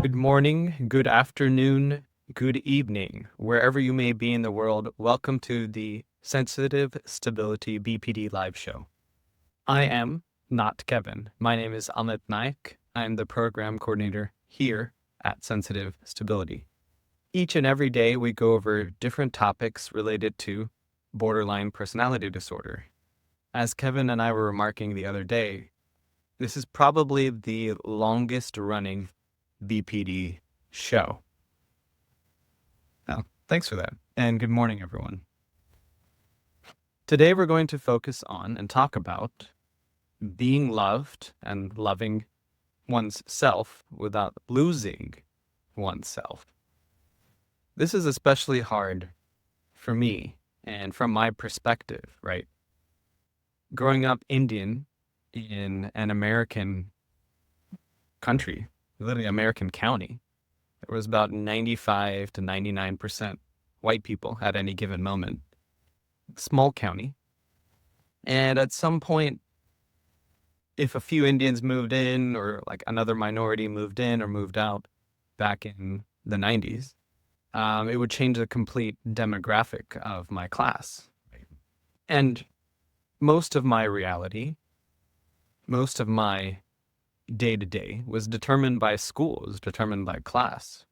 Good morning, good afternoon, good evening, wherever you may be in the world. Welcome to the Sensitive Stability BPD live show. I am not Kevin. My name is Amit Naik. I'm the program coordinator here at Sensitive Stability. Each and every day, we go over different topics related to borderline personality disorder. As Kevin and I were remarking the other day, this is probably the longest running BPD show. Oh, thanks for that. And good morning, everyone. Today, we're going to focus on and talk about being loved and loving one's self without losing oneself. This is especially hard for me and from my perspective, right? Growing up Indian in an American country, literally American county, there was about 95 to 99% white people at any given moment. Small county. And at some point, if a few Indians moved in or like another minority moved in or moved out back in the 90s, it would change the complete demographic of my class. And most of my reality, most of my day to day was determined by school, was determined by class.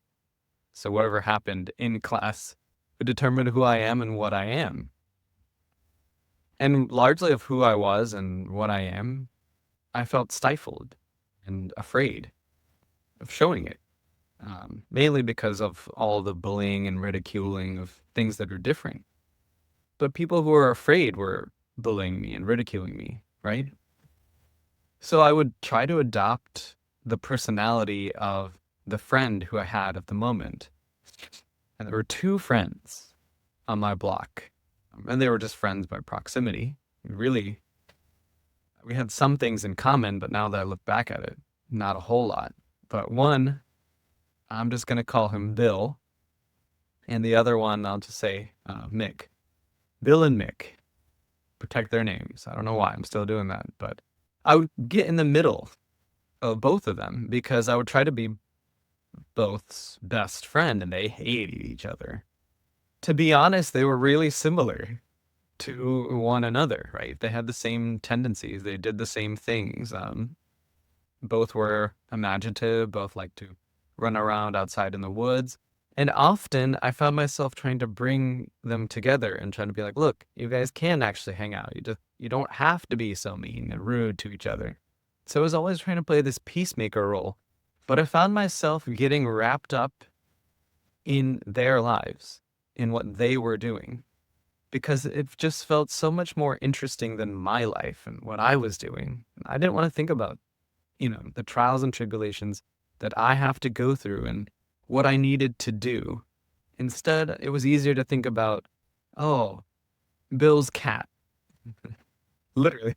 So whatever happened in class would determine who I am and what I am. And largely of who I was and what I am, I felt stifled and afraid of showing it, mainly because of all the bullying and ridiculing of things that are different. But people who were afraid were bullying me and ridiculing me, right? So I would try to adopt the personality of the friend who I had at the moment. And there were two friends on my block, and they were just friends by proximity. Really, we had some things in common, but now that I look back at it, not a whole lot. But one, I'm just going to call him Bill, and the other one, I'll just say Mick. Bill and Mick. Protect their names. I don't know why I'm still doing that, but I would get in the middle of both of them because I would try to be both's best friend, and they hated each other. To be honest, they were really similar to one another, right? They had the same tendencies. They did the same things. Both were imaginative, both liked to run around outside in the woods. And often I found myself trying to bring them together and trying to be like, look, you guys can actually hang out. You don't have to be so mean and rude to each other. So I was always trying to play this peacemaker role. But I found myself getting wrapped up in their lives, in what they were doing, because it just felt so much more interesting than my life and what I was doing. I didn't want to think about, the trials and tribulations that I have to go through and what I needed to do. Instead, it was easier to think about, oh, Bill's cat. Literally.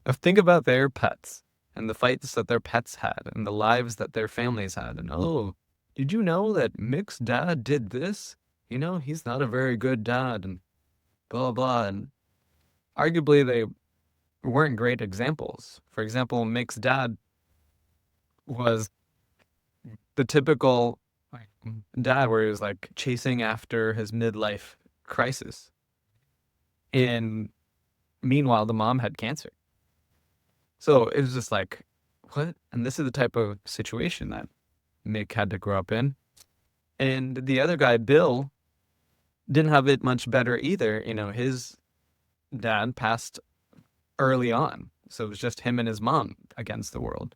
Think about their pets and the fights that their pets had and the lives that their families had. And oh, did you know that Mick's dad did this? He's not a very good dad and blah, blah. And arguably, they weren't great examples. For example, Mick's dad was the typical like, dad where he was like chasing after his midlife crisis. And meanwhile, the mom had cancer. So it was just like, what? And this is the type of situation that Mick had to grow up in. And the other guy, Bill, didn't have it much better either. His dad passed early on. So it was just him and his mom against the world.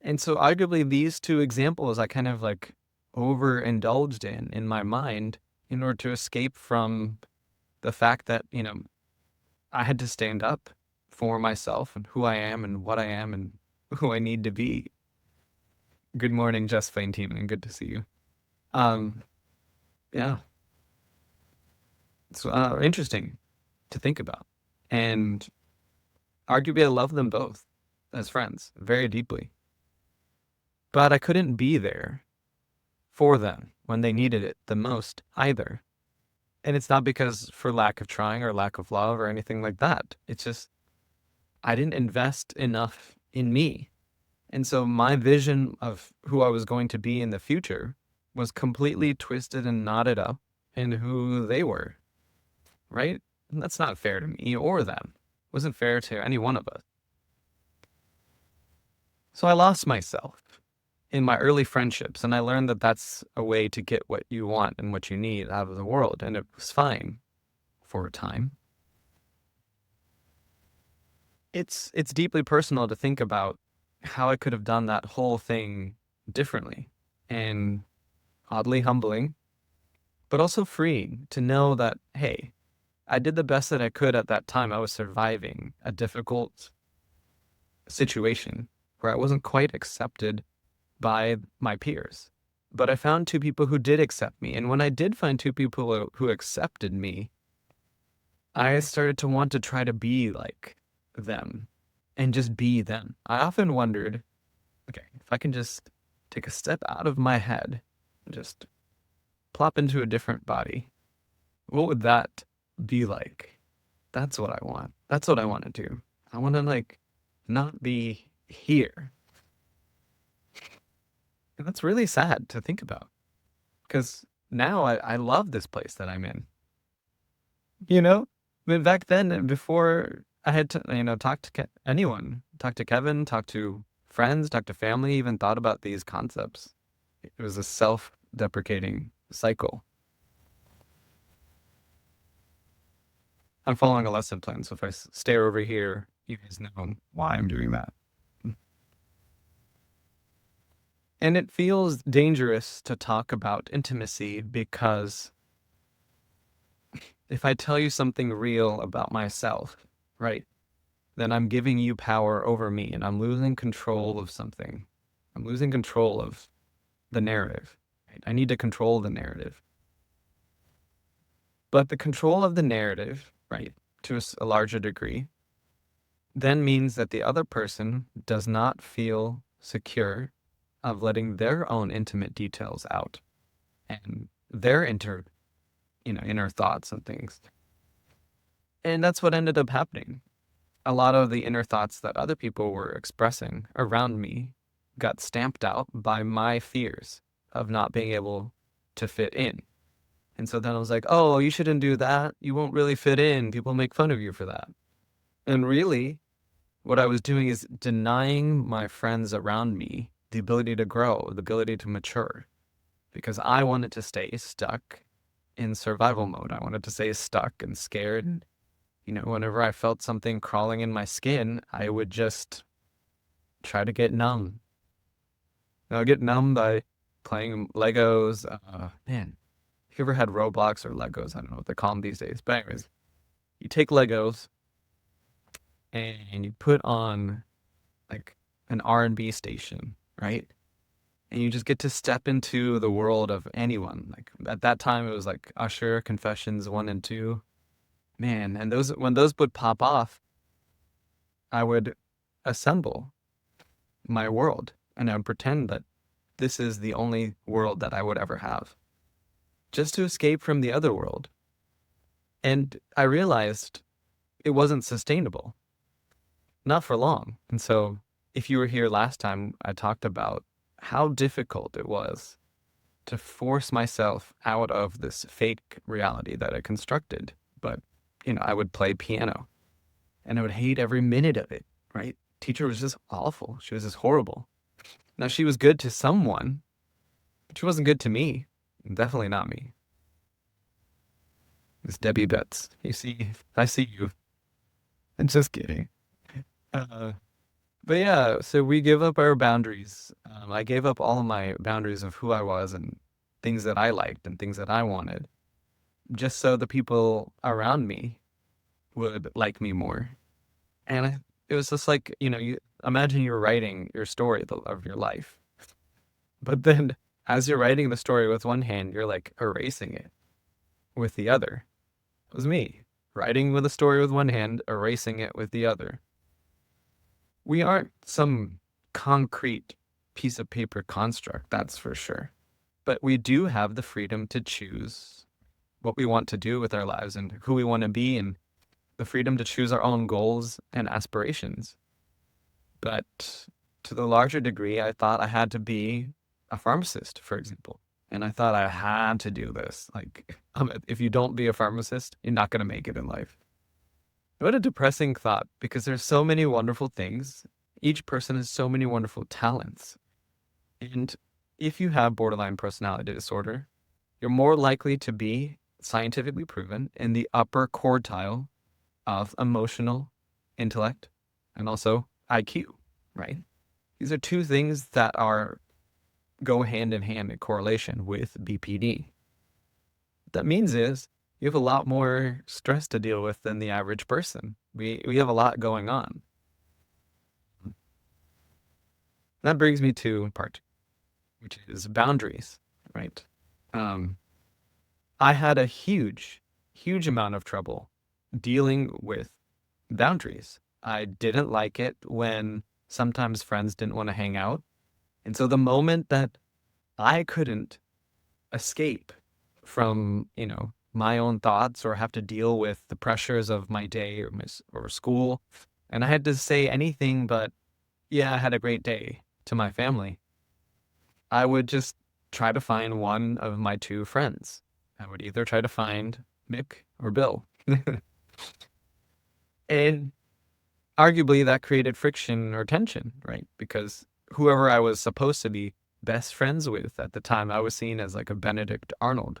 And so arguably these two examples I kind of like overindulged in my mind in order to escape from the fact that, I had to stand up for myself and who I am and what I am and who I need to be. Good morning, Just Plain Team, and good to see you. Um, yeah, it's interesting to think about. And arguably I love them both as friends very deeply. But I couldn't be there for them when they needed it the most either. And it's not because for lack of trying or lack of love or anything like that. It's just I didn't invest enough in me. And so my vision of who I was going to be in the future was completely twisted and knotted up in who they were, right? And that's not fair to me or them. It wasn't fair to any one of us. So I lost myself in my early friendships, and I learned that that's a way to get what you want and what you need out of the world, and it was fine for a time. It's deeply personal to think about how I could have done that whole thing differently, and oddly humbling, but also freeing to know that, hey, I did the best that I could at that time. I was surviving a difficult situation where I wasn't quite accepted by my peers. But I found two people who did accept me. And when I did find two people who accepted me, I started to want to try to be like them and just be them. I often wondered, okay, if I can just take a step out of my head and just plop into a different body, what would that be like? That's what I want. That's what I want to do. I want to like not be here. And that's really sad to think about because now I love this place that I'm in. You know, but back then, before I had to, talk to anyone, talk to Kevin, talk to friends, talk to family, even thought about these concepts. It was a self-deprecating cycle. I'm following a lesson plan, so if I stare over here, you guys know why I'm doing that. And it feels dangerous to talk about intimacy because if I tell you something real about myself, right, then I'm giving you power over me and I'm losing control of something. I'm losing control of the narrative. Right? I need to control the narrative. But the control of the narrative, right, to a larger degree, then means that the other person does not feel secure of letting their own intimate details out and their inner thoughts and things. And that's what ended up happening. A lot of the inner thoughts that other people were expressing around me got stamped out by my fears of not being able to fit in. And so then I was like, oh, you shouldn't do that. You won't really fit in. People make fun of you for that. And really, what I was doing is denying my friends around me the ability to grow, the ability to mature, because I wanted to stay stuck in survival mode. I wanted to stay stuck and scared. Whenever I felt something crawling in my skin, I would just try to get numb. I'll get numb by playing Legos. Man, if you ever had Roblox or Legos, I don't know what they call them these days. But anyways, you take Legos and you put on like an R&B station, right? And you just get to step into the world of anyone. Like at that time, it was like Usher, Confessions 1 and 2. Man, and when those would pop off, I would assemble my world and I would pretend that this is the only world that I would ever have, just to escape from the other world. And I realized it wasn't sustainable, not for long. And so if you were here last time, I talked about how difficult it was to force myself out of this fake reality that I constructed. But, I would play piano and I would hate every minute of it, right? Teacher was just awful. She was just horrible. Now, she was good to someone, but she wasn't good to me. Definitely not me. It's Debbie Betts. I see you. I'm just kidding. But yeah, so we give up our boundaries. I gave up all of my boundaries of who I was and things that I liked and things that I wanted, just so the people around me would like me more. And it was just like, you imagine you're writing your story of your life, but then as you're writing the story with one hand, you're like erasing it with the other. It was me writing with a story with one hand, erasing it with the other. We aren't some concrete piece of paper construct, that's for sure. But we do have the freedom to choose what we want to do with our lives and who we want to be, and the freedom to choose our own goals and aspirations. But to the larger degree, I thought I had to be a pharmacist, for example. And I thought I had to do this. Like, if you don't be a pharmacist, you're not going to make it in life. What a depressing thought, because there's so many wonderful things. Each person has so many wonderful talents. And if you have borderline personality disorder, you're more likely to be scientifically proven in the upper quartile of emotional intellect and also IQ, right? These are two things that go hand in hand in correlation with BPD. What that means is you have a lot more stress to deal with than the average person. We have a lot going on. That brings me to part two, which is boundaries, right? I had a huge amount of trouble dealing with boundaries. I didn't like it when sometimes friends didn't want to hang out. And so the moment that I couldn't escape from, my own thoughts or have to deal with the pressures of my day or school, and I had to say anything but, yeah, I had a great day to my family, I would just try to find one of my two friends. I would either try to find Mick or Bill. And arguably that created friction or tension, right? Because whoever I was supposed to be best friends with at the time, I was seen as like a Benedict Arnold.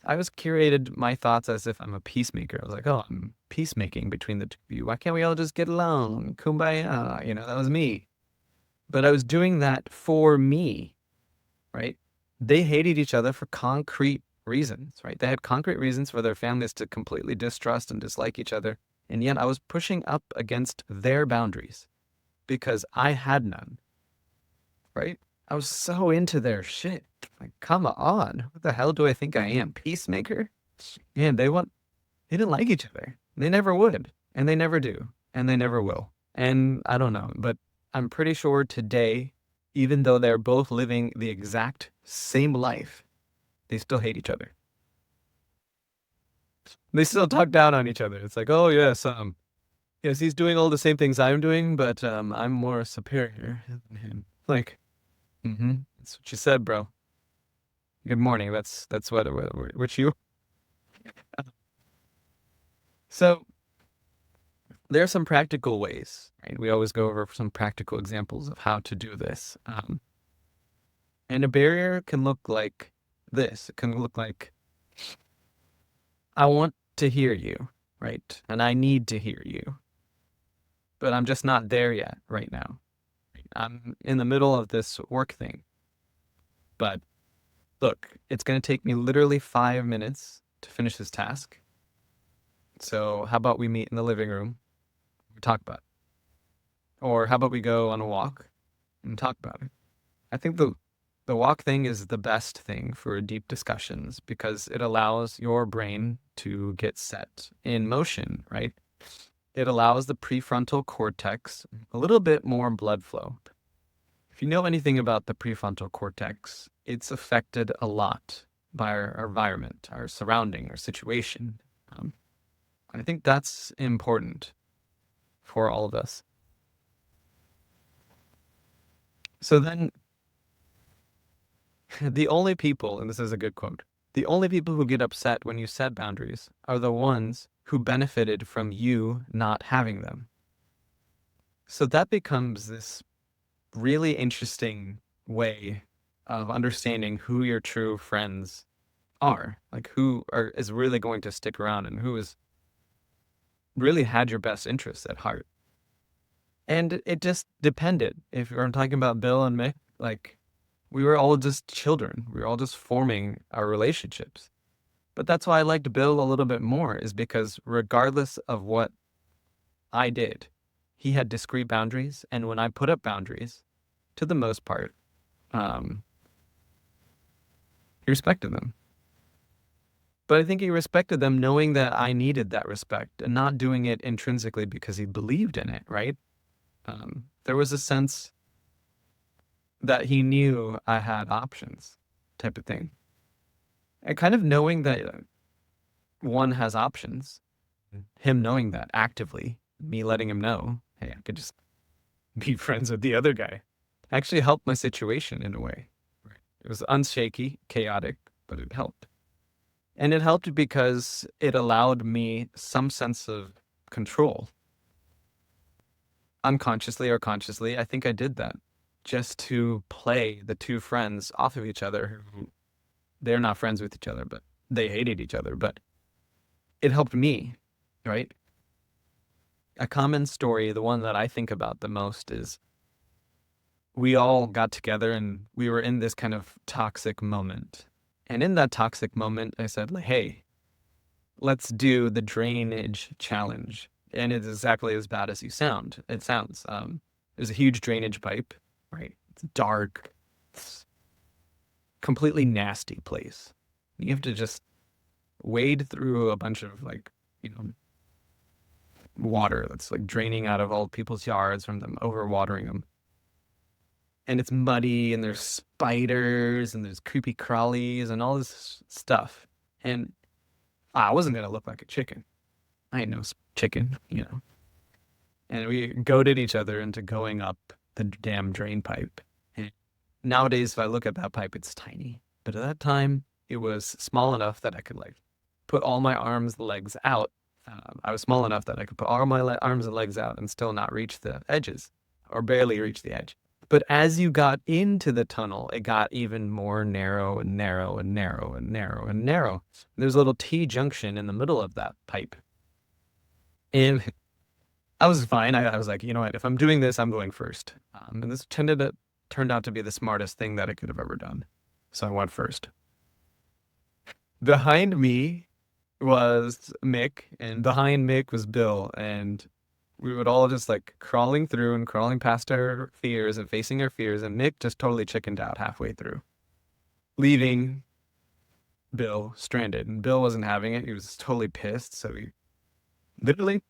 I was curated my thoughts as if I'm a peacemaker. I was like, oh, I'm peacemaking between the two of you. Why can't we all just get along? Kumbaya. That was me. But I was doing that for me, right? They hated each other for concrete reasons, right? They had concrete reasons for their families to completely distrust and dislike each other. And yet I was pushing up against their boundaries because I had none, right? I was so into their shit. Like, come on. What the hell do I think I am? Peacemaker? Man, they didn't like each other. They never would. And they never do. And they never will. And I don't know, but I'm pretty sure today, even though they're both living the exact same life, they still hate each other. They still talk down on each other. It's like, oh yes, he's doing all the same things I'm doing, but I'm more superior than him. Like, that's what you said, bro. Good morning. That's what you. So there are some practical ways, right? We always go over some practical examples of how to do this. And a barrier can look like this. It can look like, I want to hear you, right? And I need to hear you, but I'm just not there yet right now. I'm in the middle of this work thing. But look, it's going to take me literally 5 minutes to finish this task. So how about we meet in the living room? We talk about it. Or how about we go on a walk and talk about it? I think the walk thing is the best thing for deep discussions because it allows your brain to get set in motion, right? It allows the prefrontal cortex a little bit more blood flow. If you know anything about the prefrontal cortex, it's affected a lot by our environment, our surrounding, our situation. I think that's important for all of us. So then, the only people, and this is a good quote, the only people who get upset when you set boundaries are the ones who benefited from you not having them. So that becomes this really interesting way of understanding who your true friends are, like is really going to stick around and who is really had your best interests at heart. And it just depended. If I'm talking about Bill and Mick, like we were all just children. We were all just forming our relationships. But that's why I liked Bill a little bit more, is because regardless of what I did, he had discrete boundaries. And when I put up boundaries, to the most part, he respected them. But I think he respected them knowing that I needed that respect and not doing it intrinsically because he believed in it, right? There was a sense that he knew I had options, type of thing. And kind of knowing that one has options, him knowing that actively, me letting him know, hey, I could just be friends with the other guy. actually helped my situation in a way. Right. It was unshaky, chaotic, but it helped. And it helped because it allowed me some sense of control. Unconsciously or consciously, I think I did that just to play the two friends off of each other who they're not friends with each other, but they hated each other. But it helped me, right? A common story, the one that I think about the most, is we all got together and we were in this kind of toxic moment. And in that toxic moment, I said, like, hey, let's do the drainage challenge. And it's exactly as bad as it sounds. There's a huge drainage pipe, right? It's dark, it's completely nasty place. You have to just wade through a bunch of like, you know, water that's like draining out of old people's yards from them overwatering them. And it's muddy and there's spiders and there's creepy crawlies and all this stuff. And I wasn't gonna look like a chicken. I ain't no chicken, you know. And we goaded each other into going up the damn drain pipe. And nowadays, if I look at that pipe, it's tiny. But at that time, it was small enough that I could like put all my arms, legs out. I was small enough that I could put all my arms and legs out and still not reach the edges or barely reach the edge. But as you got into the tunnel, it got even more narrow and narrow and narrow and narrow and narrow. There's a little T junction in the middle of that pipe. And I was fine. I was like, you know what? If I'm doing this, I'm going first. And this turned out to be the smartest thing that I could have ever done. So I went first. Behind me was Mick, and behind Mick was Bill. And we would all just like crawling through and crawling past our fears and facing our fears. And Mick just totally chickened out halfway through, leaving Bill stranded. And Bill wasn't having it. He was totally pissed. So he literally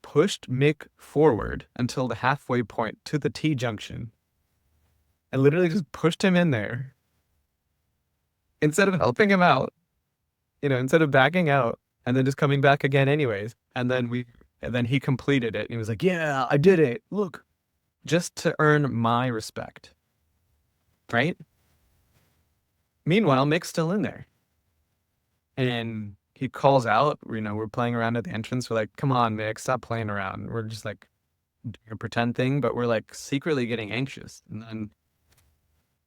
pushed Mick forward until the halfway point to the T junction and literally just pushed him in there instead of helping him out, you know, instead of backing out and then just coming back again anyways. And then he completed it and he was like, yeah, I did it. Look, just to earn my respect. Right? Meanwhile, Mick's still in there. And he calls out, you know, we're playing around at the entrance. We're like, come on, Mick, stop playing around. We're just like doing a pretend thing, but we're like secretly getting anxious. And then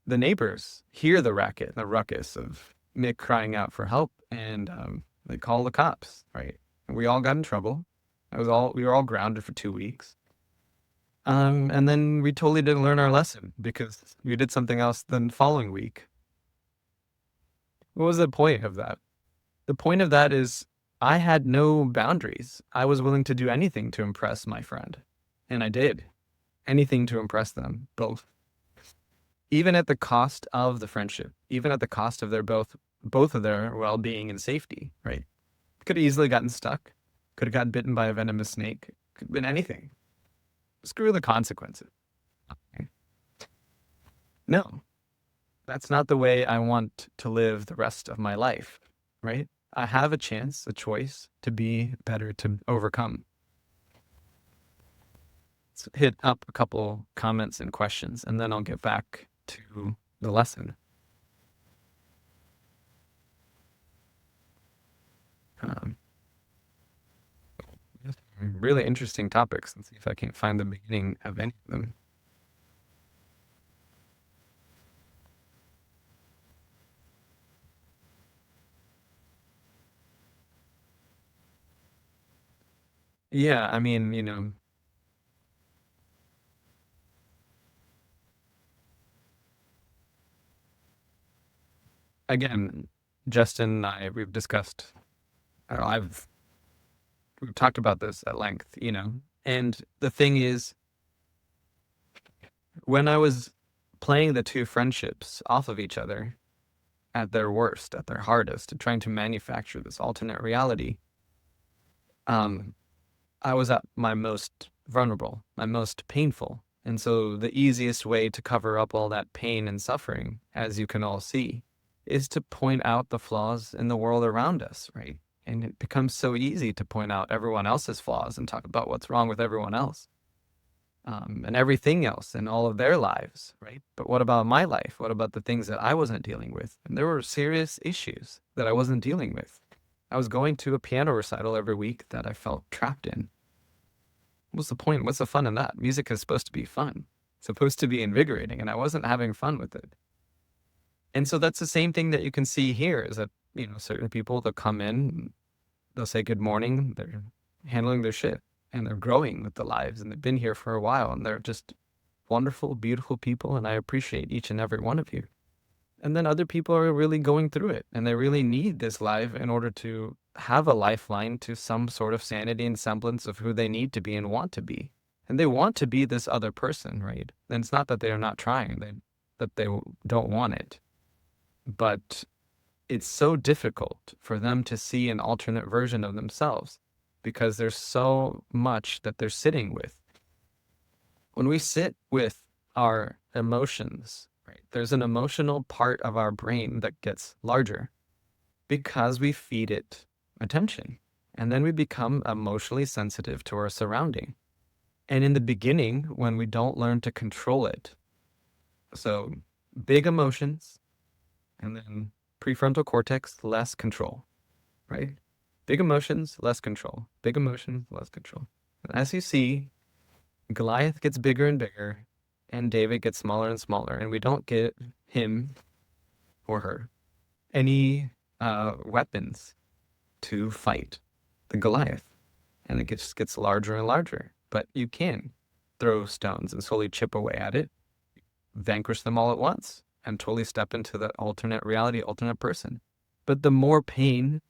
the neighbors hear the racket, the ruckus of Mick crying out for help, and they call the cops, right? And we all got in trouble. We were all grounded for 2 weeks. And then we totally didn't learn our lesson because we did something else the following week. What was the point of that? The point of that is I had no boundaries. I was willing to do anything to impress my friend. And I did. Anything to impress them, both. Even at the cost of the friendship, even at the cost of their both of their well-being and safety, right? Could have easily gotten stuck. Could have gotten bitten by a venomous snake. Could have been anything. Screw the consequences. Okay. No. That's not the way I want to live the rest of my life, right? I have a chance, a choice to be better, to overcome. Let's hit up a couple comments and questions, and then I'll get back to the lesson. Really interesting topics. Let's see if I can find the beginning of any of them. Yeah, I mean, you know, again, Justin and I, we've talked about this at length, you know, and the thing is, when I was playing the two friendships off of each other at their worst, at their hardest, and trying to manufacture this alternate reality, um, I was at my most vulnerable, my most painful. And so the easiest way to cover up all that pain and suffering, as you can all see, is to point out the flaws in the world around us, right? And it becomes so easy to point out everyone else's flaws and talk about what's wrong with everyone else. and everything else in all of their lives, right? But what about my life? What about the things that I wasn't dealing with? And there were serious issues that I wasn't dealing with. I was going to a piano recital every week that I felt trapped in. What's the point? What's the fun in that? Music is supposed to be fun, it's supposed to be invigorating, and I wasn't having fun with it. And so that's the same thing that you can see here is that, certain people that come in, they'll say good morning, they're handling their shit and they're growing with the lives and they've been here for a while and they're just wonderful, beautiful people. And I appreciate each and every one of you. And then other people are really going through it and they really need this life in order to have a lifeline to some sort of sanity and semblance of who they need to be and want to be. And they want to be this other person, right? And it's not that they are not trying, that they don't want it. But it's so difficult for them to see an alternate version of themselves because there's so much that they're sitting with. When we sit with our emotions, right, there's an emotional part of our brain that gets larger because we feed it attention. And then we become emotionally sensitive to our surrounding. And in the beginning, when we don't learn to control it, so big emotions, and then prefrontal cortex, less control, right? Big emotions, less control. Big emotions, less control. And as you see, Goliath gets bigger and bigger, and David gets smaller and smaller, and we don't get him or her any weapons to fight the Goliath. And it just gets larger and larger. But you can throw stones and slowly chip away at it, vanquish them all at once, and totally step into that alternate reality, alternate person. But the more pain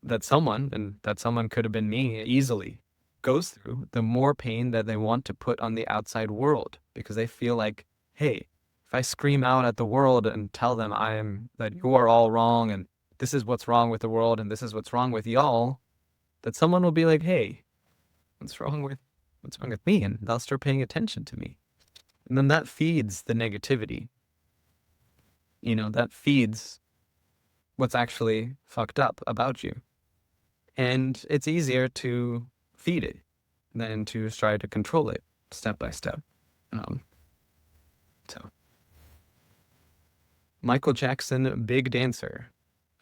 that someone, and that someone could have been me easily, goes through, the more pain that they want to put on the outside world because they feel like, hey, if I scream out at the world and tell them that you are all wrong and this is what's wrong with the world and this is what's wrong with y'all, that someone will be like, hey, what's wrong with me? And they'll start paying attention to me. And then that feeds the negativity. That feeds what's actually fucked up about you. And it's easier to feed it than to try to control it step by step. So, Michael Jackson, big dancer.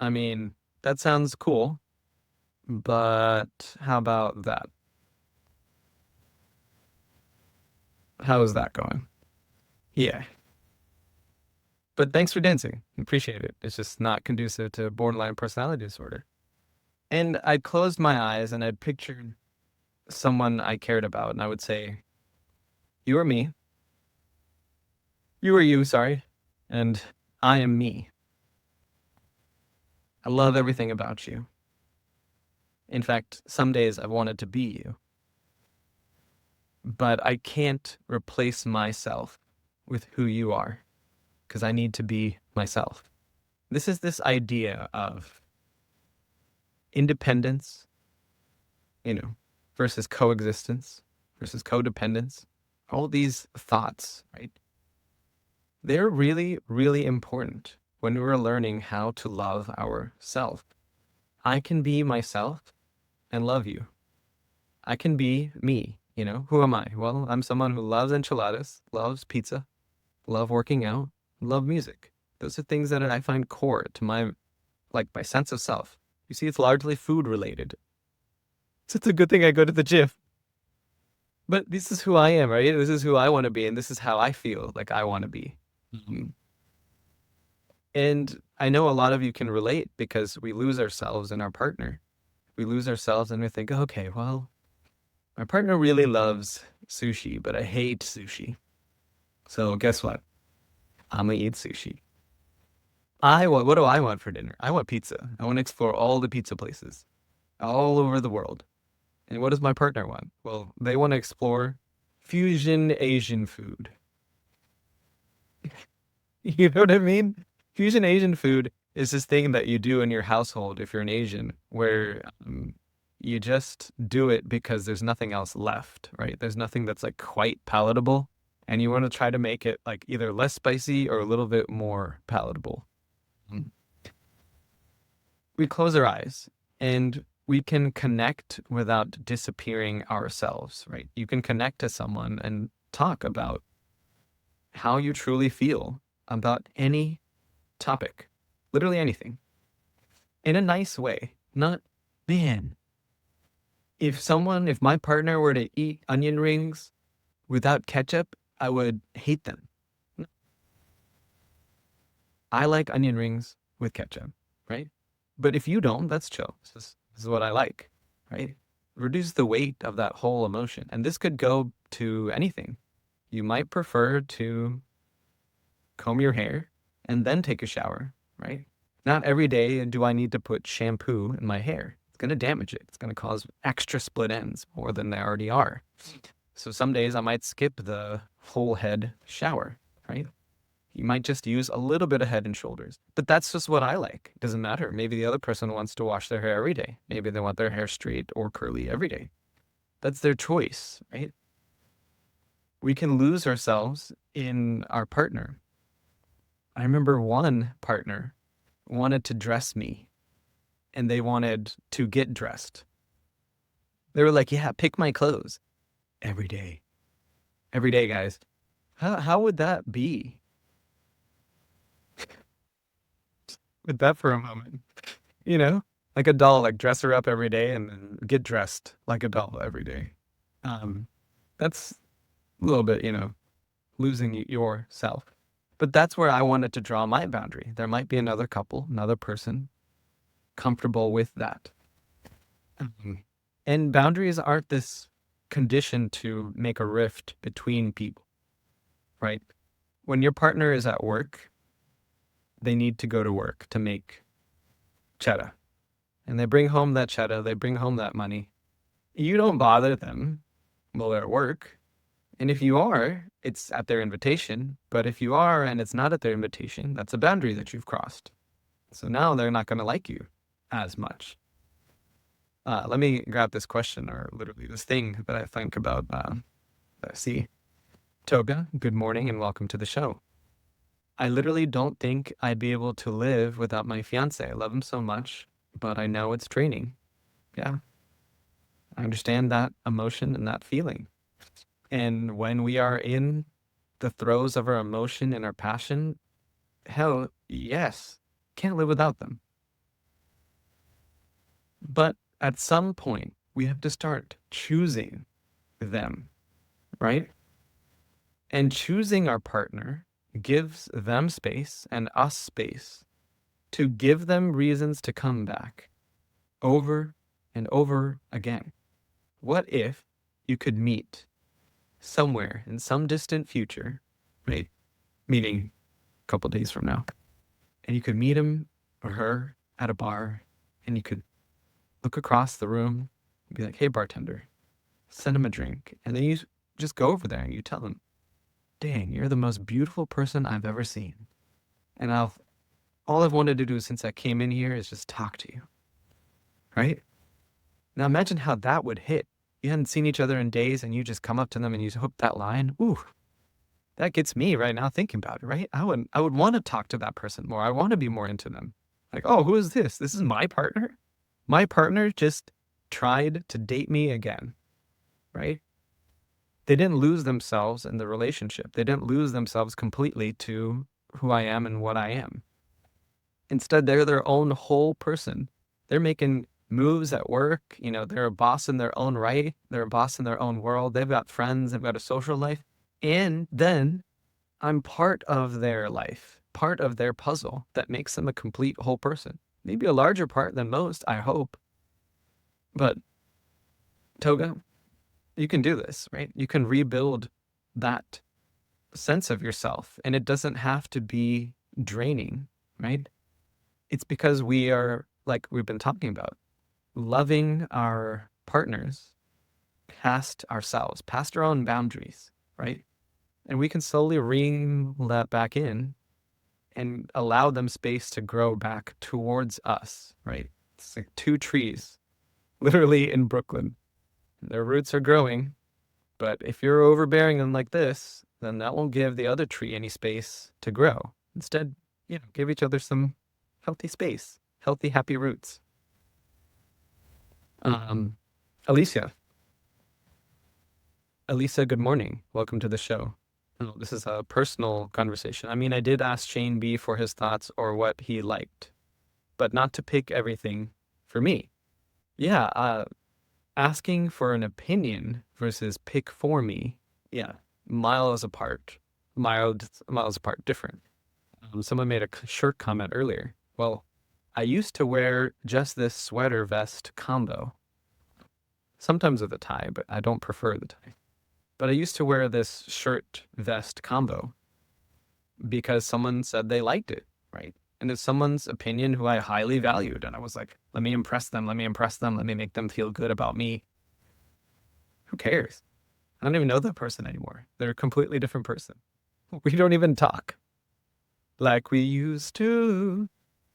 I mean, that sounds cool, but how about that? How is that going? Yeah. But thanks for dancing. Appreciate it. It's just not conducive to borderline personality disorder. And I'd closed my eyes and I'd pictured someone I cared about, and I would say, you are me. You are you, sorry. And I am me. I love everything about you. In fact, some days I've wanted to be you. But I can't replace myself with who you are because I need to be myself. This is this idea of independence, versus coexistence, versus codependence. All these thoughts, right? They're really, really important when we're learning how to love ourselves. I can be myself and love you. I can be me, Who am I? Well, I'm someone who loves enchiladas, loves pizza, love working out, love music. Those are things that I find core to my sense of self. You see, it's largely food related. So it's a good thing I go to the gym. But this is who I am, right? This is who I want to be, and this is how I feel like I want to be. And I know a lot of you can relate because we lose ourselves in our partner. We lose ourselves and we think, okay, well, my partner really loves sushi, but I hate sushi. So guess what? I'm gonna eat sushi. What do I want for dinner? I want pizza. I want to explore all the pizza places all over the world. And what does my partner want? Well, they want to explore fusion Asian food. You know what I mean? Fusion Asian food is this thing that you do in your household if you're an Asian, where you just do it because there's nothing else left, right? There's nothing that's quite palatable, and you want to try to make it either less spicy or a little bit more palatable. We close our eyes and we can connect without disappearing ourselves, right? You can connect to someone and talk about how you truly feel about any topic, literally anything, in a nice way. Not, man, if my partner were to eat onion rings without ketchup, I would hate them. I like onion rings with ketchup, right? But if you don't, that's chill. This is what I like, right? Reduce the weight of that whole emotion. And this could go to anything. You might prefer to comb your hair and then take a shower, right? Not every day do I need to put shampoo in my hair. It's going to damage it. It's going to cause extra split ends more than they already are. So some days I might skip the whole head shower, right? You might just use a little bit of Head and Shoulders. But that's just what I like. It doesn't matter. Maybe the other person wants to wash their hair every day. Maybe they want their hair straight or curly every day. That's their choice, right? We can lose ourselves in our partner. I remember one partner wanted to dress me and they wanted to get dressed. They were like, yeah, pick my clothes every day. Every day, guys. How would that be? With that for a moment, you know, like a doll, like dress her up every day and then get dressed like a doll every day. Um, that's a little bit, losing yourself. But that's where I wanted to draw my boundary. There might be another couple, another person comfortable with that. And boundaries aren't this condition to make a rift between people, right? When your partner is at work, they need to go to work to make cheddar. And they bring home that cheddar, they bring home that money. You don't bother them while they're at work. And if you are, it's at their invitation. But if you are and it's not at their invitation, that's a boundary that you've crossed. So now they're not going to like you as much. Let me grab this question, or literally this thing that I think about. See, Toga, good morning and welcome to the show. I literally don't think I'd be able to live without my fiance. I love him so much, but I know it's draining. Yeah, I understand that emotion and that feeling. And when we are in the throes of our emotion and our passion, hell yes, can't live without them. But at some point, we have to start choosing them, right? And choosing our partner gives them space and us space to give them reasons to come back over and over again. What if you could meet somewhere in some distant future, right? Meaning a couple days from now, and you could meet him or her at a bar, and you could look across the room and be like, hey, bartender, send him a drink. And then you just go over there and you tell him, dang, you're the most beautiful person I've ever seen. And all I've wanted to do since I came in here is just talk to you, right? Now imagine how that would hit. You hadn't seen each other in days and you just come up to them and you hook that line. Ooh, that gets me right now thinking about it, right? I would want to talk to that person more. I want to be more into them. Like, oh, who is this? This is my partner? My partner just tried to date me again, right? They didn't lose themselves in the relationship. They didn't lose themselves completely to who I am and what I am. Instead, they're their own whole person. They're making moves at work. They're a boss in their own right. They're a boss in their own world. They've got friends. They've got a social life. And then I'm part of their life, part of their puzzle that makes them a complete whole person. Maybe a larger part than most, I hope. But Toga, you can do this, right? You can rebuild that sense of yourself, and it doesn't have to be draining, right? It's because we are, like we've been talking about, loving our partners past ourselves, past our own boundaries, right? And we can slowly reel that back in and allow them space to grow back towards us, right? It's like two trees, literally in Brooklyn. Their roots are growing, but if you're overbearing them like this, then that won't give the other tree any space to grow. Instead, give each other some healthy space, healthy, happy roots. Um, Alicia, Elisa, good morning. Welcome to the show. Oh, this is a personal conversation. I mean, I did ask Shane B for his thoughts or what he liked, but not to pick everything for me. Yeah, asking for an opinion versus pick for me. Yeah, miles apart. Miles apart, different. Someone made a shirt comment earlier. Well, I used to wear just this sweater vest combo, sometimes with a tie, but I don't prefer the tie. But I used to wear this shirt vest combo because someone said they liked it, right? And it's someone's opinion who I highly valued. And I was like, let me impress them. Let me impress them. Let me make them feel good about me. Who cares? I don't even know that person anymore. They're a completely different person. We don't even talk like we used to.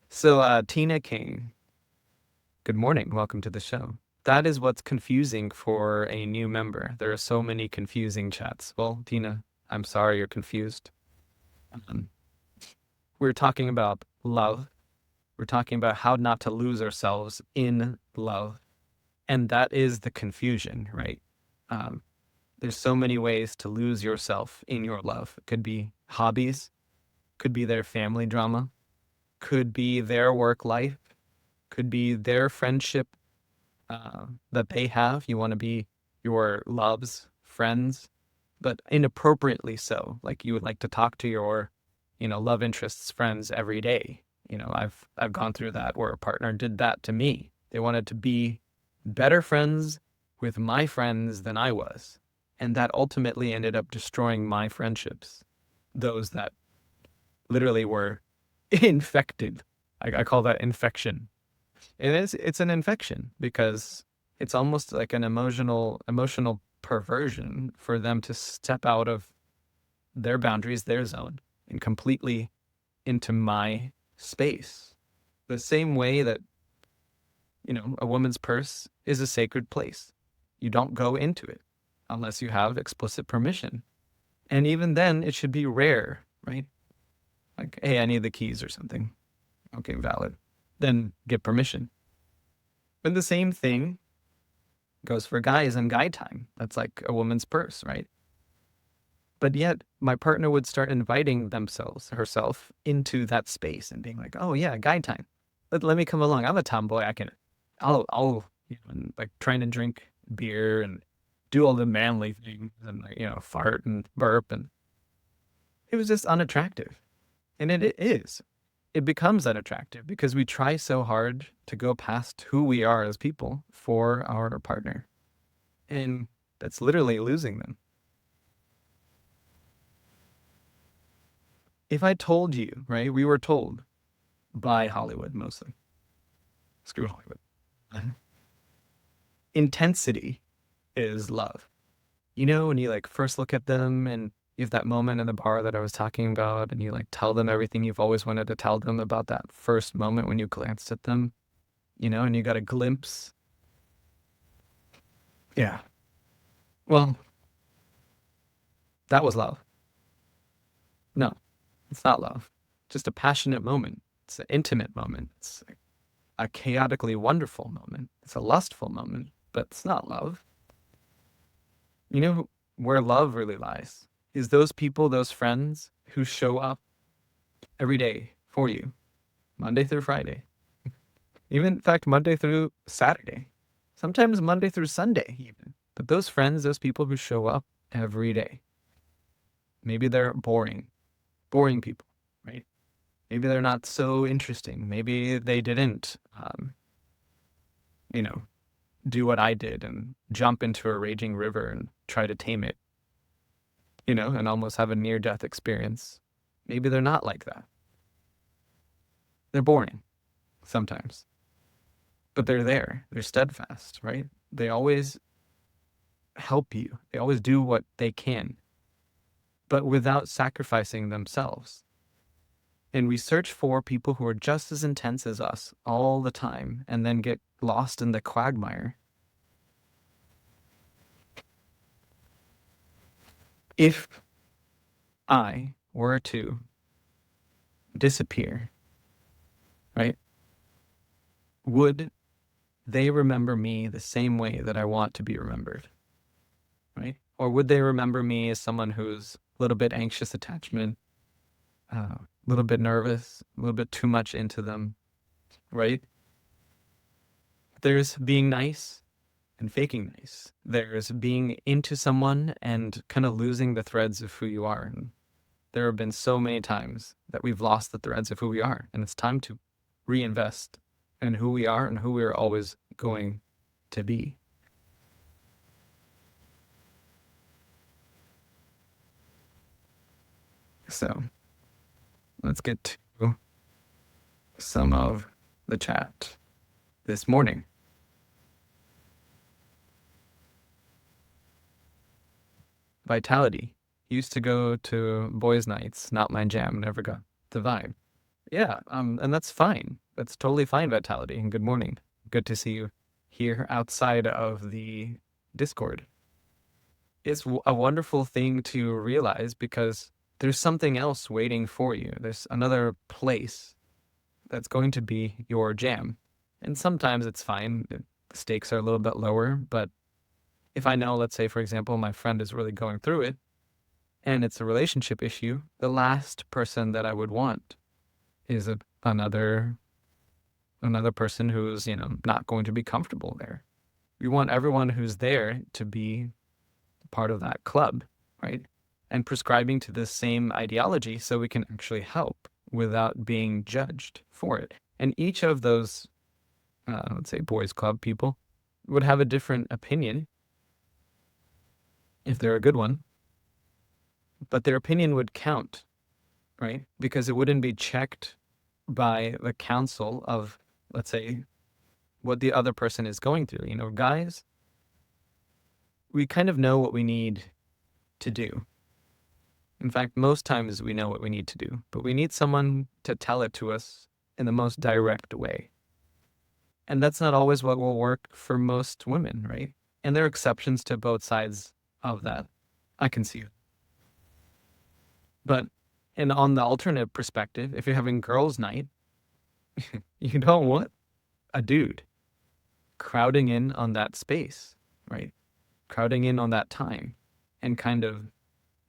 So, Tina King, good morning. Welcome to the show. That is what's confusing for a new member. There are so many confusing chats. Well, Tina, I'm sorry you're confused. Um, we're talking about love. We're talking about how not to lose ourselves in love. And that is the confusion, right? Um, there's so many ways to lose yourself in your love. It could be hobbies, could be their family drama, could be their work life, could be their friendship that they have. You want to be your love's friends, but inappropriately so. Like you would like to talk to your, love interests friends every day. I've gone through that where a partner did that to me. They wanted to be better friends with my friends than I was. And that ultimately ended up destroying my friendships. Those that literally were infected. I call that infection. It's an infection because it's almost like an emotional perversion for them to step out of their boundaries, their zone, and completely into my space. The same way that, a woman's purse is a sacred place. You don't go into it unless you have explicit permission. And even then, it should be rare, right? Like, hey, I need the keys or something. Okay, valid. Then get permission. But the same thing goes for guys and guy time. That's like a woman's purse, right? But yet my partner would start inviting herself into that space and being like, oh yeah, guy time. Let me come along. I'm a tomboy. I'll, and like trying to drink beer and do all the manly things and like, fart and burp. And it was just unattractive. And it is. It becomes unattractive because we try so hard to go past who we are as people for our partner. And that's literally losing them. If I told you, right, we were told by Hollywood mostly, screw Hollywood, intensity is love. When you like first look at them and you have that moment in the bar that I was talking about and you like tell them everything you've always wanted to tell them about that first moment when you glanced at them, and you got a glimpse. Yeah. Well, that was love. No, it's not love. Just a passionate moment. It's an intimate moment. It's a chaotically wonderful moment. It's a lustful moment, but it's not love. You know where love really lies is those people, those friends who show up every day for you, Monday through Friday. Even, in fact, Monday through Saturday. Sometimes Monday through Sunday, even. But those friends, those people who show up every day. Maybe they're boring people, right? Maybe they're not so interesting. Maybe they didn't, you know, do what I did and jump into a raging river and try to tame it, and almost have a near death experience. Maybe they're not like that. They're boring sometimes, but they're there. They're steadfast, right? They always help you, they always do what they can, but without sacrificing themselves. And we search for people who are just as intense as us all the time and then get lost in the quagmire. If I were to disappear, right, would they remember me the same way that I want to be remembered, right? Or would they remember me as someone who's a little bit anxious attachment, a little bit nervous, a little bit too much into them, right? There's being nice and faking nice. There's being into someone and kind of losing the threads of who you are. And there have been so many times that we've lost the threads of who we are, and it's time to reinvest in who we are and who we're always going to be. So let's get to some of the chat this morning. Vitality. Used to go to boys' nights, not my jam, never got the vibe. Yeah, and that's fine. That's totally fine, Vitality, and good morning. Good to see you here outside of the Discord. It's a wonderful thing to realize because there's something else waiting for you. There's another place that's going to be your jam. And sometimes it's fine. The stakes are a little bit lower, but if I know, let's say, for example, my friend is really going through it and it's a relationship issue, the last person that I would want is another person who's, not going to be comfortable there. We want everyone who's there to be part of that club, right? And prescribing to the same ideology so we can actually help without being judged for it. And each of those, let's say, boys' club people would have a different opinion if they're a good one, but their opinion would count, right? Because it wouldn't be checked by the counsel of, let's say, what the other person is going through. Guys, we kind of know what we need to do. In fact, most times we know what we need to do, but we need someone to tell it to us in the most direct way. And that's not always what will work for most women, right? And there are exceptions to both sides of that. I can see it. But and on the alternate perspective, if you're having girls' night, you don't want a dude crowding in on that space, right? Crowding in on that time and kind of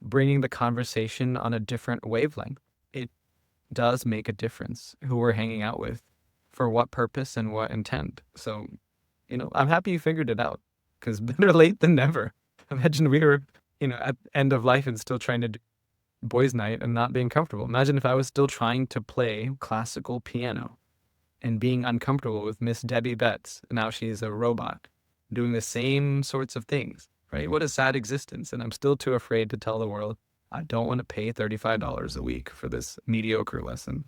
bringing the conversation on a different wavelength. It does make a difference who we're hanging out with, for what purpose and what intent. So, I'm happy you figured it out, because better late than never. Imagine we were, at end of life and still trying to do boys' night and not being comfortable. Imagine if I was still trying to play classical piano and being uncomfortable with Miss Debbie Betts. Now she's a robot doing the same sorts of things, right? What a sad existence. And I'm still too afraid to tell the world, I don't want to pay $35 a week for this mediocre lesson.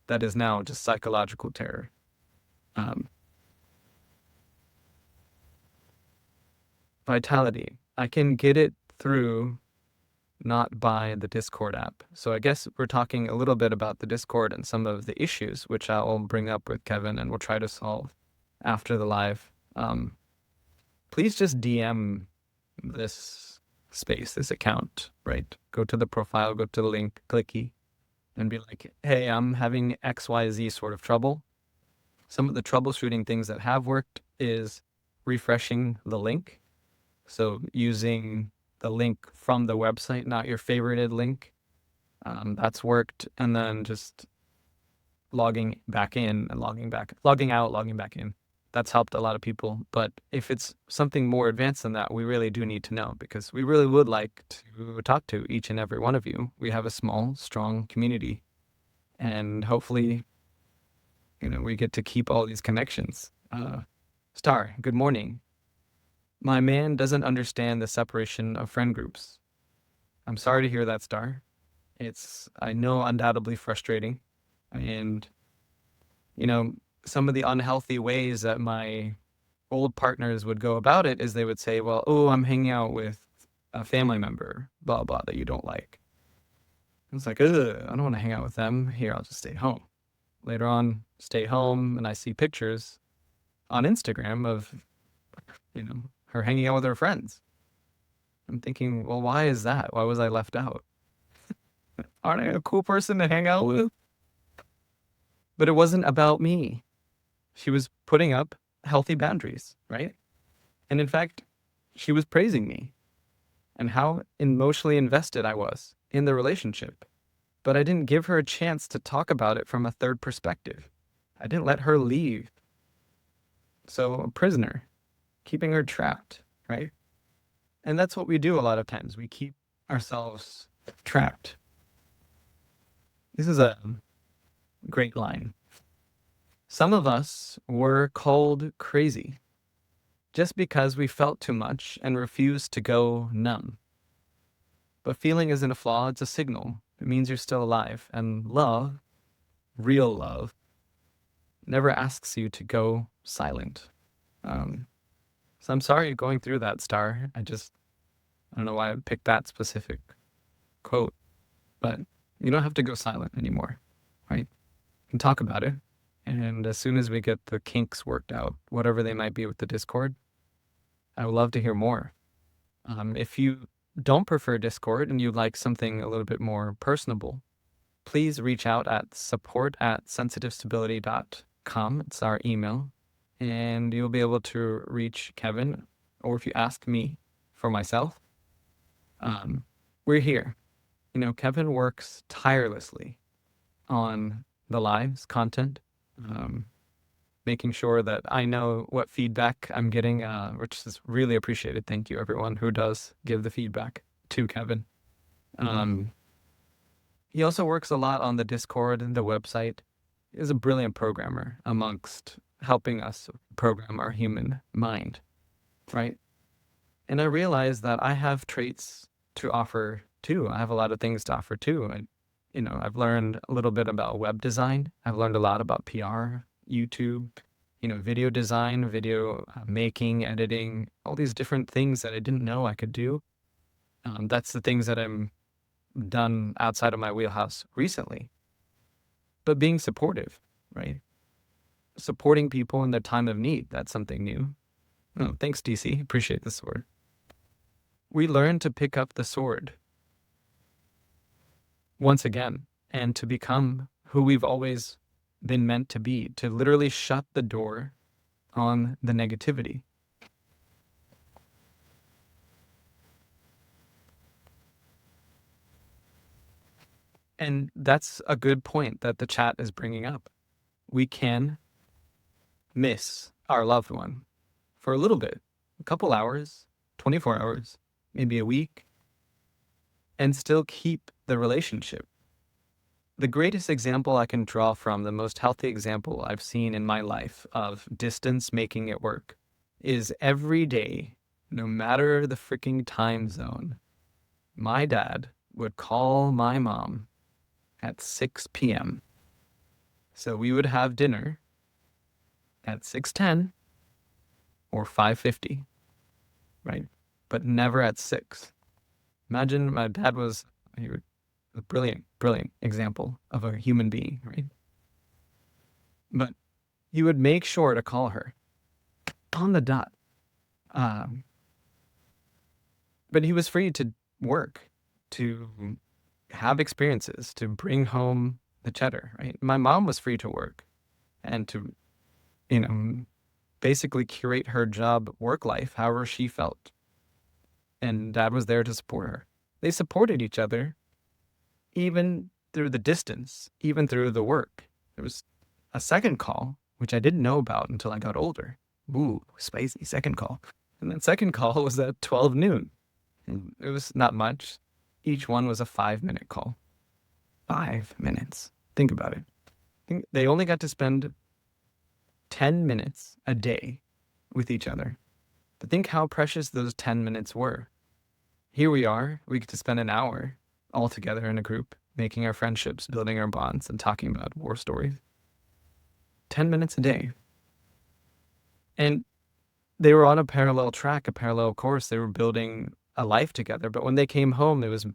That is now just psychological terror. Vitality. I can get it through not by the Discord app. So I guess we're talking a little bit about the Discord and some of the issues, which I'll bring up with Kevin and we'll try to solve after the live. Please just DM this space, this account, right? Go to the profile, go to the link, clicky, and be like, hey, I'm having XYZ sort of trouble. Some of the troubleshooting things that have worked is refreshing the link. So using the link from the website, not your favorited link. That's worked. And then just logging back in and logging out, logging back in. That's helped a lot of people. But if it's something more advanced than that, we really do need to know, because we really would like to talk to each and every one of you. We have a small, strong community, and hopefully, we get to keep all these connections. Star, good morning. My man doesn't understand the separation of friend groups. I'm sorry to hear that, Star. It's, I know, undoubtedly frustrating. And, some of the unhealthy ways that my old partners would go about it is they would say, well, I'm hanging out with a family member, blah, blah, that you don't like. It's like, I don't want to hang out with them. Here, I'll just stay home. Later on, stay home, and I see pictures on Instagram of, her hanging out with her friends. I'm thinking, well, why is that? Why was I left out? Aren't I a cool person to hang out with? But it wasn't about me. She was putting up healthy boundaries, right? And in fact, she was praising me and how emotionally invested I was in the relationship. But I didn't give her a chance to talk about it from a third perspective. I didn't let her leave. So, a prisoner, keeping her trapped, right? And that's what we do a lot of times. We keep ourselves trapped. This is a great line. Some of us were called crazy just because we felt too much and refused to go numb. But feeling isn't a flaw, it's a signal. It means you're still alive. And love, real love, never asks you to go silent. So I'm sorry you're going through that, Star. I don't know why I picked that specific quote, but you don't have to go silent anymore, right? You can talk about it. And as soon as we get the kinks worked out, whatever they might be with the Discord, I would love to hear more. If you don't prefer Discord and you'd like something a little bit more personable, please reach out at support@sensitivestability.com. It's our email. And you'll be able to reach Kevin, or if you ask me for myself, we're here. You know, Kevin works tirelessly on the lives, content, making sure that I know what feedback I'm getting, which is really appreciated. Thank you, everyone who does give the feedback to Kevin. He also works a lot on the Discord and the website. He's a brilliant programmer amongst helping us program our human mind, right? And I realized that I have traits to offer too. I have a lot of things to offer too. I've learned a little bit about web design. I've learned a lot about PR, YouTube, video design, video making, editing, all these different things that I didn't know I could do. That's the things that I'm done outside of my wheelhouse recently. But being supportive, right? Supporting people in their time of need, that's something new. Oh, thanks, DC. Appreciate the sword. We learn to pick up the sword once again and to become who we've always been meant to be, to literally shut the door on the negativity. And that's a good point that the chat is bringing up. We can miss our loved one for a little bit, a couple hours, 24 hours, maybe a week, and still keep the relationship. The greatest example I can draw from, the most healthy example I've seen in my life of distance making it work, is every day, no matter the freaking time zone, my dad would call my mom at 6 p.m. So we would have dinner at 6:10 or 5:50, right? But never at 6. Imagine my dad was a brilliant, brilliant example of a human being, right? But he would make sure to call her on the dot. But he was free to work, to have experiences, to bring home the cheddar, right? My mom was free to work and to, basically curate her job work life however she felt. And dad was there to support her. They supported each other even through the distance, even through the work. There was a second call, which I didn't know about until I got older. Ooh, spicy second call. And that second call was at 12 noon. And it was not much. Each one was a 5-minute call. 5 minutes. Think about it. They only got to spend 10 minutes a day with each other. But think how precious those 10 minutes were. Here we are, we get to spend an hour all together in a group, making our friendships, building our bonds, and talking about war stories. 10 minutes a day. And they were on a parallel track, a parallel course. They were building a life together. But when they came home, it was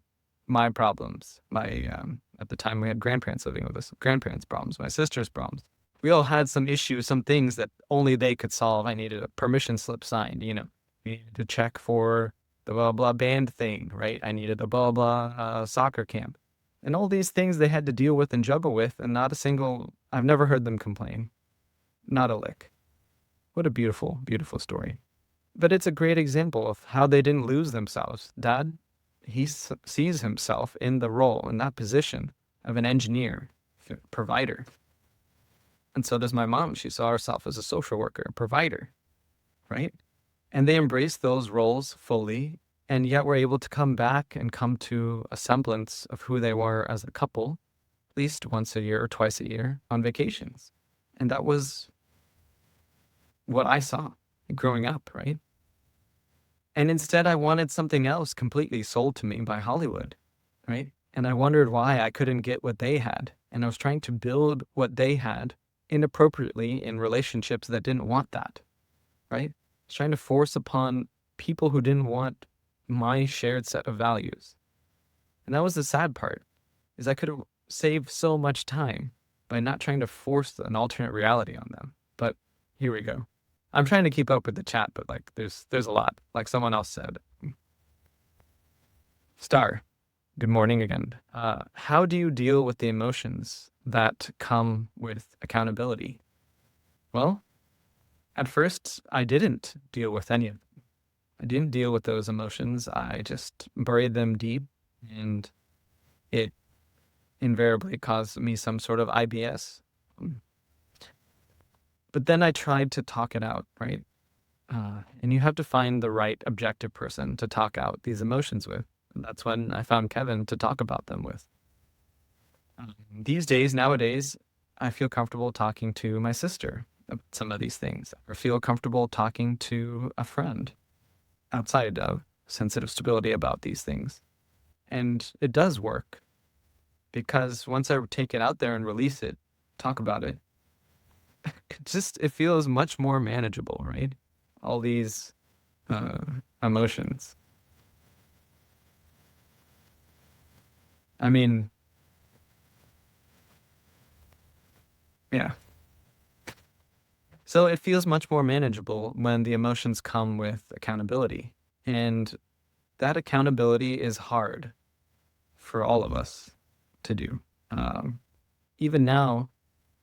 my problems. At the time we had grandparents living with us, grandparents' problems, my sister's problems. We all had some issues, some things that only they could solve. I needed a permission slip signed, we needed to check for the blah, blah band thing, right? I needed a blah, blah soccer camp. And all these things they had to deal with and juggle with, and I've never heard them complain. Not a lick. What a beautiful, beautiful story. But it's a great example of how they didn't lose themselves. Dad, he sees himself in the role, in that position of an engineer, provider. And so does my mom. She saw herself as a social worker, a provider, right? And they embraced those roles fully, and yet were able to come back and come to a semblance of who they were as a couple, at least once a year or twice a year on vacations. And that was what I saw growing up, right? And instead, I wanted something else completely sold to me by Hollywood, right? And I wondered why I couldn't get what they had. And I was trying to build what they had inappropriately in relationships that didn't want that, right? I was trying to force upon people who didn't want my shared set of values. And that was the sad part, is I could have saved so much time by not trying to force an alternate reality on them. But here we go. I'm trying to keep up with the chat, but like there's a lot. Like someone else said. Star, good morning again. How do you deal with the emotions that come with accountability? Well, at first, I didn't deal with any of them. I didn't deal with those emotions. I just buried them deep, and it invariably caused me some sort of IBS. But then I tried to talk it out, right? And you have to find the right objective person to talk out these emotions with. And that's when I found Kevin to talk about them with. These days, nowadays, I feel comfortable talking to my sister about some of these things, or feel comfortable talking to a friend outside of sensitive stability about these things. And it does work, because once I take it out there and release it, talk about it, it feels much more manageable, right? All these emotions. I mean, yeah. So it feels much more manageable when the emotions come with accountability. And that accountability is hard for all of us to do. Even now,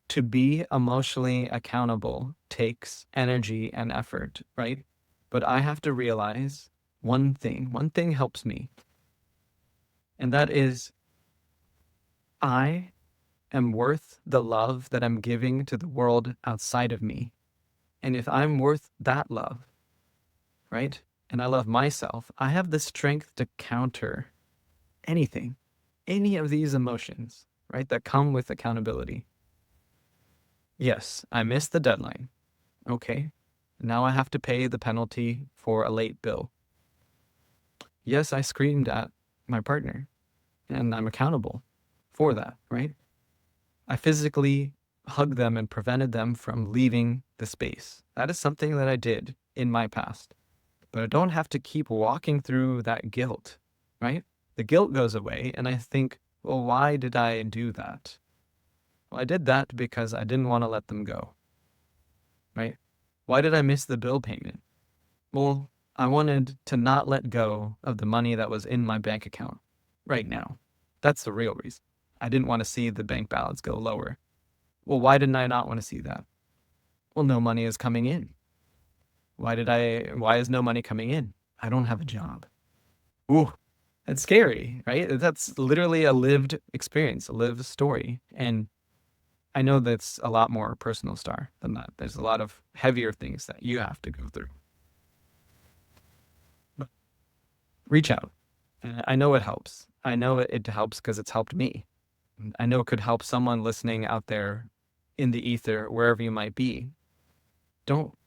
to be emotionally accountable takes energy and effort, right? But I have to realize one thing helps me. And that is, I am worth the love that I'm giving to the world outside of me. And if I'm worth that love, right? And I love myself, I have the strength to counter anything, any of these emotions, right? That come with accountability. Yes, I missed the deadline. Okay. Now I have to pay the penalty for a late bill. Yes, I screamed at my partner, and I'm accountable for that, right? I physically hugged them and prevented them from leaving the space. That is something that I did in my past. But I don't have to keep walking through that guilt, right? The guilt goes away, and I think, well, why did I do that? Well, I did that because I didn't want to let them go, right? Why did I miss the bill payment? Well, I wanted to not let go of the money that was in my bank account right now. That's the real reason. I didn't want to see the bank balance go lower. Well, why didn't I not want to see that? Well, no money is coming in. Why is no money coming in? I don't have a job. Ooh, that's scary, right? That's literally a lived experience, a lived story. And I know that's a lot more personal, Star, than that. There's a lot of heavier things that you have to go through. But reach out. I know it helps. I know it helps because it's helped me. I know it could help someone listening out there in the ether, wherever you might be. Don't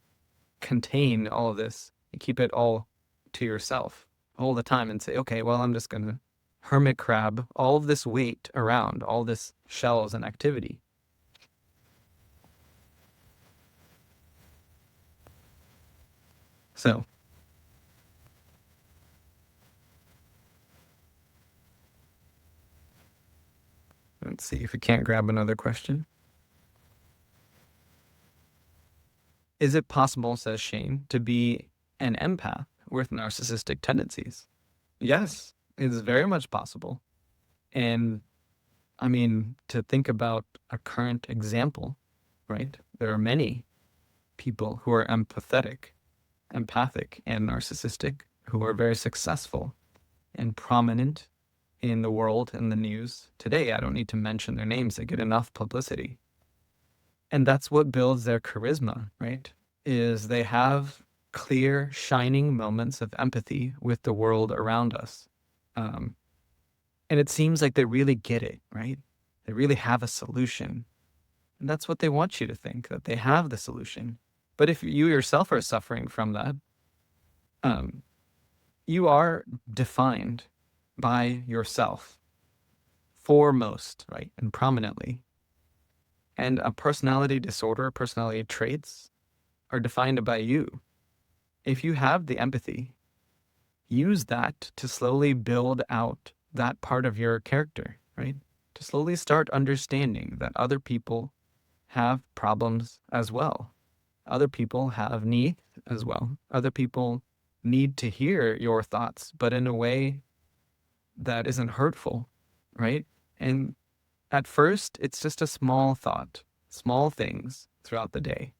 contain all of this and keep it all to yourself all the time and say, okay, well, I'm just going to hermit crab all of this weight around, all this shells and activity. So let's see if we can't grab another question. Is it possible, says Shane, to be an empath with narcissistic tendencies? Yes, it is very much possible. And I mean, to think about a current example, right? There are many people who are empathic, and narcissistic, who are very successful and prominent in the world and the news today. I don't need to mention their names, they get enough publicity. And that's what builds their charisma, right? Is they have clear, shining moments of empathy with the world around us. Um, and it seems like they really get it, right? They really have a solution. And that's what they want you to think, that they have the solution. But if you yourself are suffering from that, um, you are defined by yourself foremost, right? And prominently. And a personality disorder, personality traits are defined by you. If you have the empathy, use that to slowly build out that part of your character, right? To slowly start understanding that other people have problems as well. Other people have needs as well. Other people need to hear your thoughts, but in a way that isn't hurtful, right? And at first, it's just a small thought, small things throughout the day,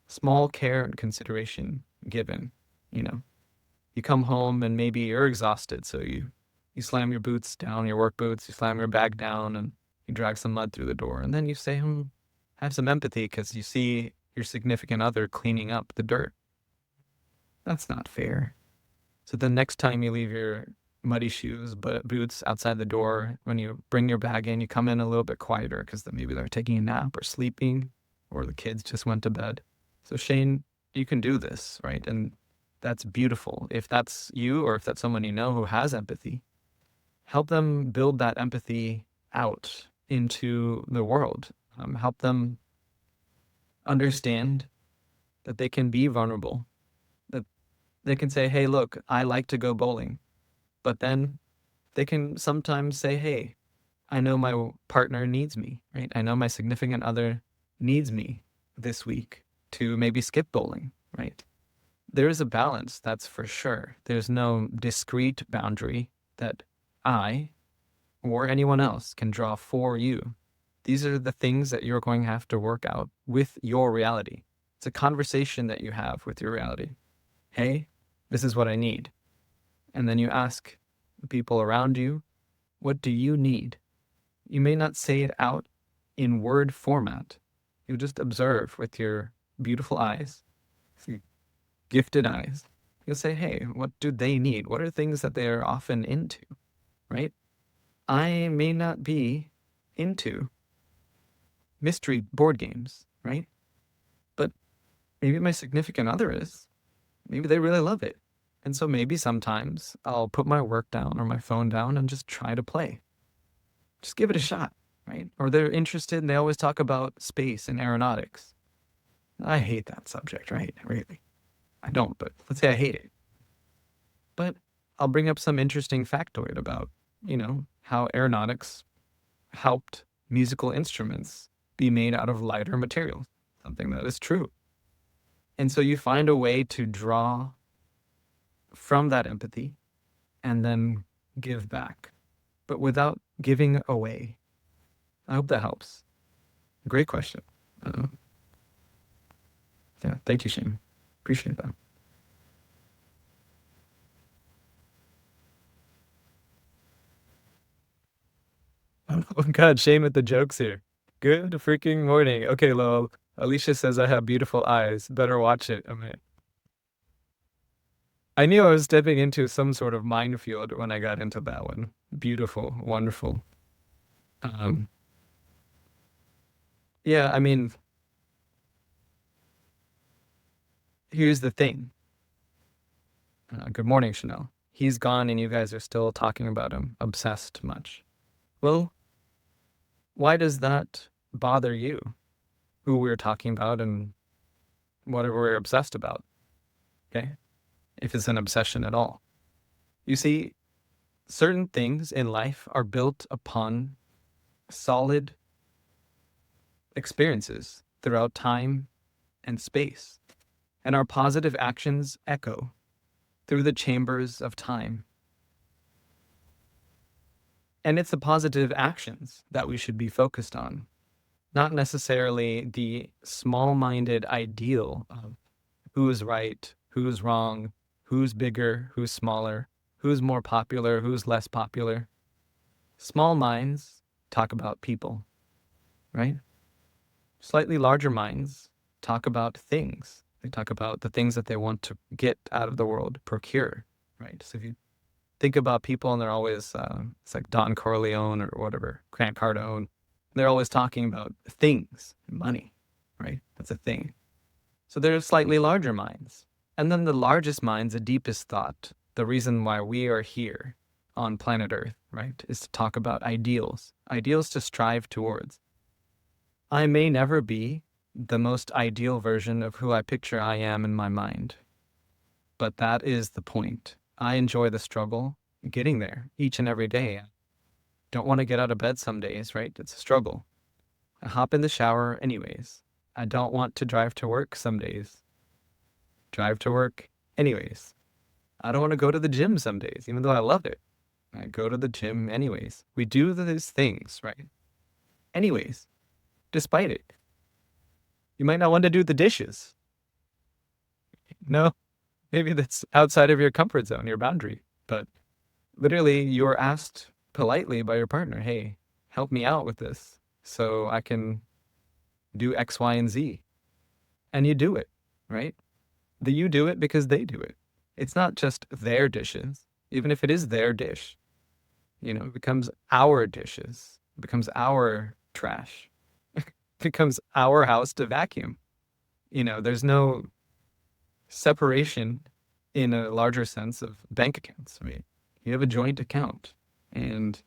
small care and consideration given, you know. You come home and maybe you're exhausted, so you slam your boots down, your work boots, you slam your bag down, and you drag some mud through the door. And then you say, have some empathy because you see your significant other cleaning up the dirt. That's not fair. So the next time you leave your muddy shoes, but boots outside the door, when you bring your bag in, you come in a little bit quieter because maybe they're taking a nap or sleeping, or the kids just went to bed. So Shane, you can do this, right? And that's beautiful. If that's you, or if that's someone you know who has empathy, help them build that empathy out into the world. Help them understand that they can be vulnerable, that they can say, hey, look, I like to go bowling. But then they can sometimes say, hey, I know my partner needs me, right? I know my significant other needs me this week to maybe skip bowling, right? There is a balance, that's for sure. There's no discrete boundary that I or anyone else can draw for you. These are the things that you're going to have to work out with your reality. It's a conversation that you have with your reality. Hey, this is what I need. And then you ask the people around you, what do you need? You may not say it out in word format. You just observe with your beautiful eyes, gifted eyes. You'll say, hey, what do they need? What are things that they are often into, right? I may not be into mystery board games, right? But maybe my significant other is. Maybe they really love it. And so maybe sometimes I'll put my work down or my phone down and just try to play. Just give it a shot, right? Or they're interested and they always talk about space and aeronautics. I hate that subject, right? Really. I don't, but let's say I hate it. But I'll bring up some interesting factoid about, how aeronautics helped musical instruments be made out of lighter materials, something that is true. And so you find a way to draw from that empathy and then give back, but without giving away. I hope that helps. Great question. Yeah, thank you, Shane. Appreciate that. Oh God, shame at the jokes here. Good freaking morning. Okay, lol. Alicia says I have beautiful eyes. Better watch it. I knew I was stepping into some sort of minefield when I got into that one. Beautiful, wonderful. Um, yeah, here's the thing. Good morning, Chanel. He's gone and you guys are still talking about him, obsessed much. Well, why does that bother you? Who we're talking about and whatever we're obsessed about. Okay? If it's an obsession at all. You see, certain things in life are built upon solid experiences throughout time and space. And our positive actions echo through the chambers of time. And it's the positive actions that we should be focused on. not necessarily the small-minded ideal of who's right, who's wrong, who's bigger, who's smaller, who's more popular, who's less popular. Small minds talk about people, right? Slightly larger minds talk about things. They talk about the things that they want to get out of the world, procure, right? So if you think about people and they're always, it's like Don Corleone or whatever, Grant Cardone, they're always talking about things, money, right? That's a thing. So they're slightly larger minds. And then the largest minds, the deepest thought, the reason why we are here on planet Earth, right, is to talk about ideals, ideals to strive towards. I may never be the most ideal version of who I picture I am in my mind, but that is the point. I enjoy the struggle getting there each and every day. Don't want to get out of bed some days, right? It's a struggle. I hop in the shower anyways. I don't want to drive to work some days. Drive to work anyways. I don't want to go to the gym some days, even though I love it. I go to the gym anyways. We do these things, right? Anyways, despite it. You might not want to do the dishes. No, maybe that's outside of your comfort zone, your boundary. But literally, you're asked politely by your partner, hey, help me out with this so I can do X, Y, and Z. And you do it, right? You do it because they do it. It's not just their dishes, even if it is their dish. It becomes our dishes, it becomes our trash, it becomes our house to vacuum. There's no separation in a larger sense of bank accounts, right? You have a joint account, and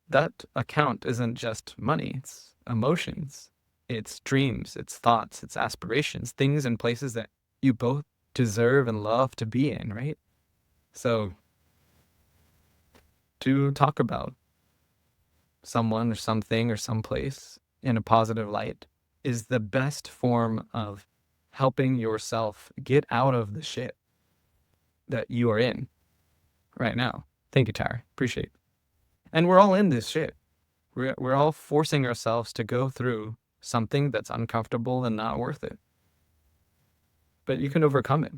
that account isn't just money, it's emotions, it's dreams, it's thoughts, it's aspirations, things and places that you both deserve and love to be in, right? So to talk about someone or something or someplace in a positive light is the best form of helping yourself get out of the shit that you are in right now. Thank you, Tara. Appreciate it. And we're all in this shit. We're all forcing ourselves to go through something that's uncomfortable and not worth it. But you can overcome it.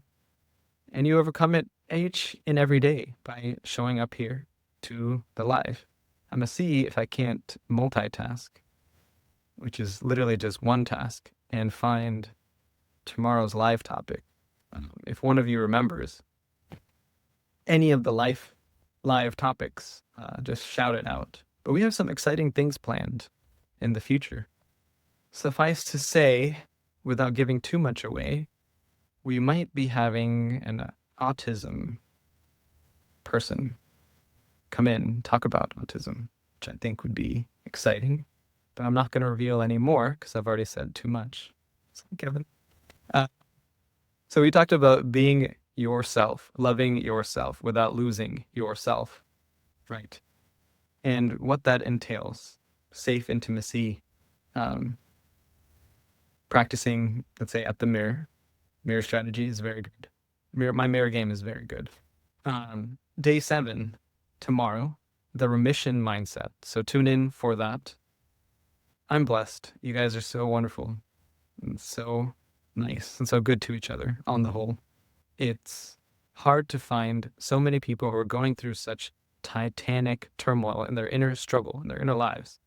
And you overcome it each and every day by showing up here to the live. I'm going to see if I can't multitask, which is literally just one task, and find tomorrow's live topic. If one of you remembers any of the live topics, just shout it out. But we have some exciting things planned in the future. Suffice to say, without giving too much away, we might be having an autism person come in, talk about autism, which I think would be exciting. But I'm not going to reveal any more because I've already said too much. So, Kevin. So we talked about being yourself, loving yourself without losing yourself, right? And what that entails. Safe intimacy, practicing, let's say, at the mirror. Mirror strategy is very good. My mirror game is very good. Day 7, tomorrow, the remission mindset. So tune in for that. I'm blessed. You guys are so wonderful and so nice and so good to each other on the whole. It's hard to find so many people who are going through such titanic turmoil in their inner struggle, in their inner lives,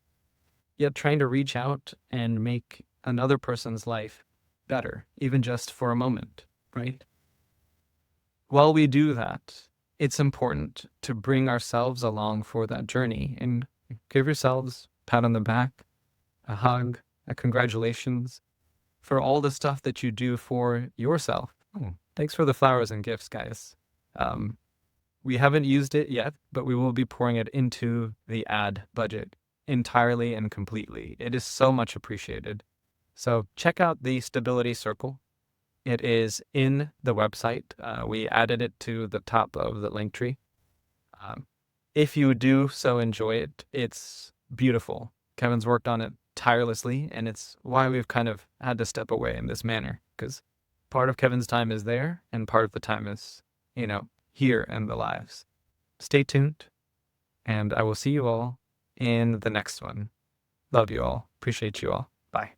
yet trying to reach out and make another person's life better, even just for a moment, right? While we do that, it's important to bring ourselves along for that journey and give yourselves a pat on the back, a hug, a congratulations for all the stuff that you do for yourself. Oh, thanks for the flowers and gifts, guys. We haven't used it yet, but we will be pouring it into the ad budget entirely and completely. It is so much appreciated. So check out the Stability Circle. It is in the website. We added it to the top of the link tree. If you do so enjoy it, it's beautiful. Kevin's worked on it tirelessly, and it's why we've kind of had to step away in this manner, because part of Kevin's time is there, and part of the time is, here in the lives. Stay tuned, and I will see you all in the next one. Love you all. Appreciate you all. Bye.